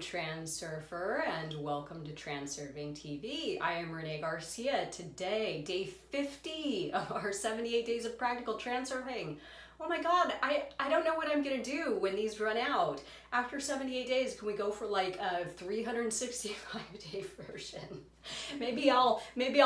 Transurfer, and welcome to Transurfing TV. I am Renée Garcia. Today, day 50 of our 78 days of practical transurfing. Oh my god, I don't know what I'm gonna do when these run out. After 78 days, can we go for like a 365 day version? Maybe I'll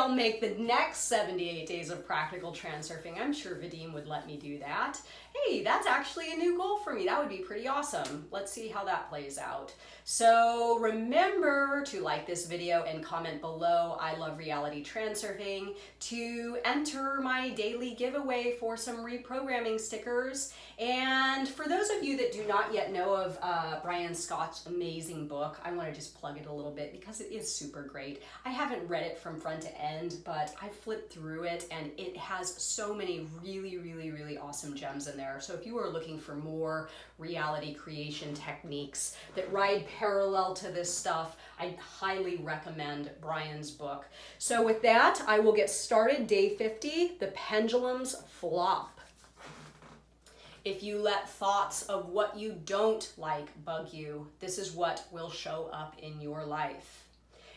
make the next 78 days of practical transurfing. I'm sure Vadim would let me do that. Hey, that's actually a new goal for me. That would be pretty awesome. Let's see how that plays out. So remember to like this video and comment below I love reality transurfing, to enter my daily giveaway for some reprogramming stickers. And for those of you that do not yet know of Brian Scott's amazing book, I want to just plug it a little bit because it is super great. I haven't read it from front to end, but I flipped through it and it has so many really awesome gems in there. So if you are looking for more reality creation techniques that ride parallel to this stuff, I highly recommend Brian's book. So with that, I will get started. Day 50, the pendulums flop. If you let thoughts of what you don't like bug you, this is what will show up in your life.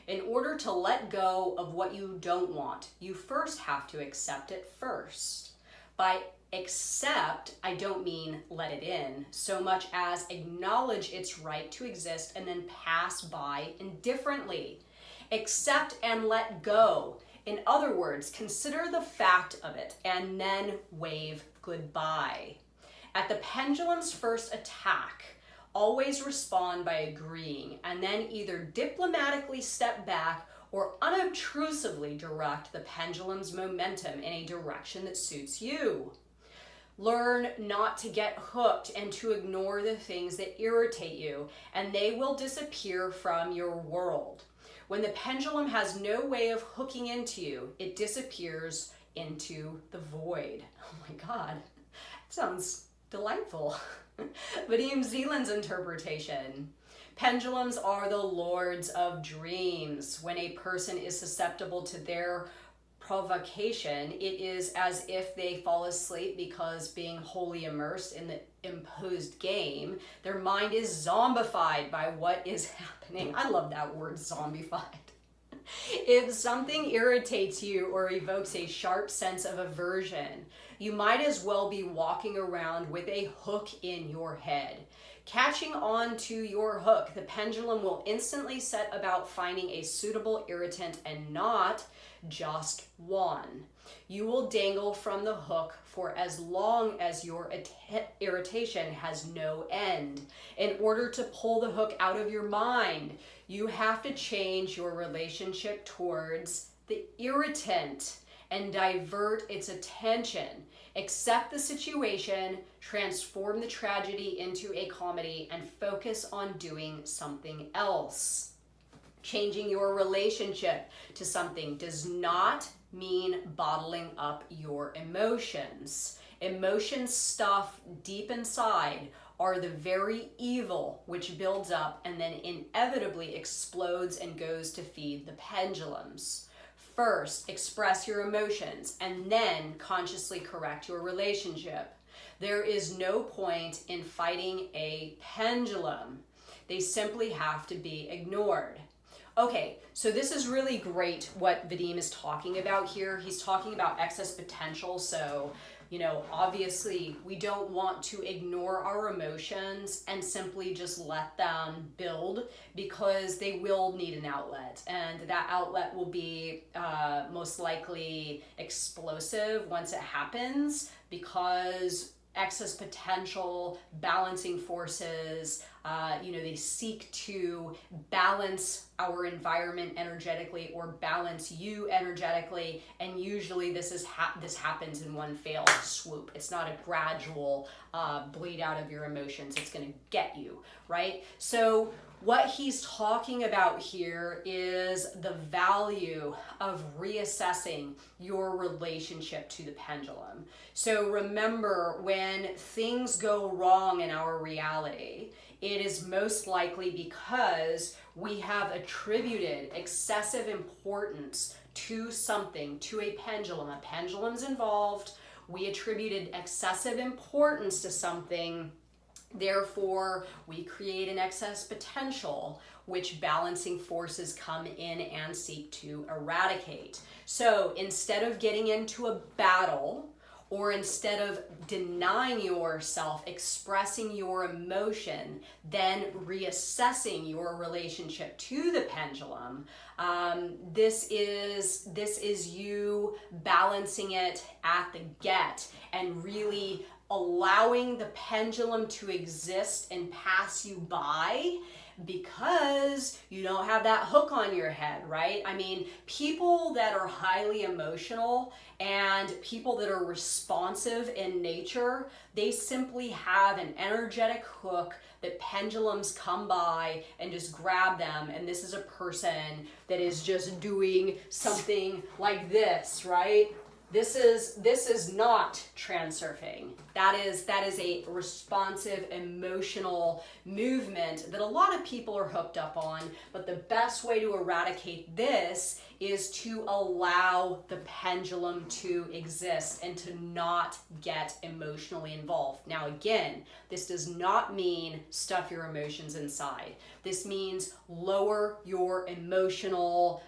In order to let go of what you don't want, you first have to accept it first. By accept, I don't mean let it in, so much as acknowledge its right to exist and then pass by indifferently. Accept and let go. In other words, consider the fact of it and then wave goodbye. At the pendulum's first attack, always respond by agreeing and then either diplomatically step back or unobtrusively direct the pendulum's momentum in a direction that suits you. Learn not to get hooked and to ignore the things that irritate you, and they will disappear from your world. When the pendulum has no way of hooking into you, it disappears into the void. Oh my God, that sounds delightful. Vadim Zeland's interpretation. Pendulums are the lords of dreams. When a person is susceptible to their provocation, it is as if they fall asleep because being wholly immersed in the imposed game, their mind is zombified by what is happening. I love that word, zombified. If something irritates you or evokes a sharp sense of aversion, you might as well be walking around with a hook in your head. Catching on to your hook, the pendulum will instantly set about finding a suitable irritant and not just one. You will dangle from the hook for as long as your irritation has no end. In order to pull the hook out of your mind, you have to change your relationship towards the irritant and divert its attention. Accept the situation, transform the tragedy into a comedy, and focus on doing something else. Changing your relationship to something does not mean bottling up your emotions. Emotions stuffed deep inside are the very evil which builds up and then inevitably explodes and goes to feed the pendulums. First, express your emotions and then consciously correct your relationship. There is no point in fighting a pendulum. They simply have to be ignored. Okay, so this is really great what Vadim is talking about here. He's talking about excess potential. So, obviously we don't want to ignore our emotions and simply just let them build, because they will need an outlet, and that outlet will be most likely explosive once it happens, because excess potential, balancing forces, they seek to balance our environment energetically or balance you energetically, and usually this happens in one fell swoop. It's not a gradual bleed out of your emotions. It's going to get you, right? So what he's talking about here is the value of reassessing your relationship to the pendulum. So remember, when things go wrong in our reality, it is most likely because we have attributed excessive importance to something, to a pendulum. A pendulum's involved. We attributed excessive importance to something Therefore, we create an excess potential, which balancing forces come in and seek to eradicate. So instead of getting into a battle, or instead of denying yourself, expressing your emotion, then reassessing your relationship to the pendulum, this is you balancing it at the get and really allowing the pendulum to exist and pass you by, because you don't have that hook on your head, right? I mean, people that are highly emotional and people that are responsive in nature, they simply have an energetic hook that pendulums come by and just grab them. And this is a person that is just doing something like this, right? This is not transurfing. That is a responsive, emotional movement that a lot of people are hooked up on. But the best way to eradicate this is to allow the pendulum to exist and to not get emotionally involved. Now again, this does not mean stuff your emotions inside. This means lower your emotional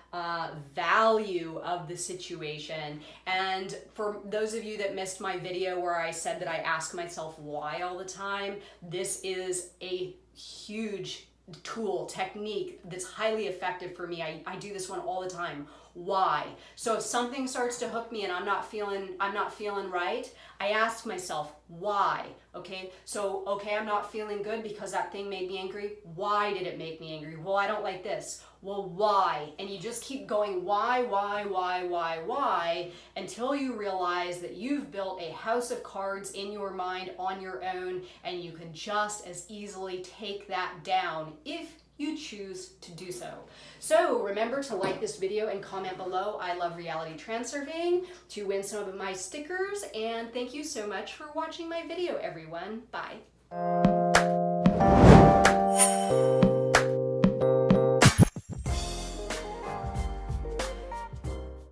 value of the situation. And for those of you that missed my video where I said that I ask myself why all the time, this is a huge tool, technique that's highly effective for me. I do this one all the time. Why? So if something starts to hook me and I'm not feeling right, I ask myself, why? Okay, I'm not feeling good because that thing made me angry. Why did it make me angry? Well, I don't like this. Well, why? And you just keep going, why, until you realize that you've built a house of cards in your mind on your own, and you can just as easily take that down if you choose to do so. So remember to like this video and comment below, I love reality transurfing, to win some of my stickers. And thank you so much for watching my video, everyone. Bye.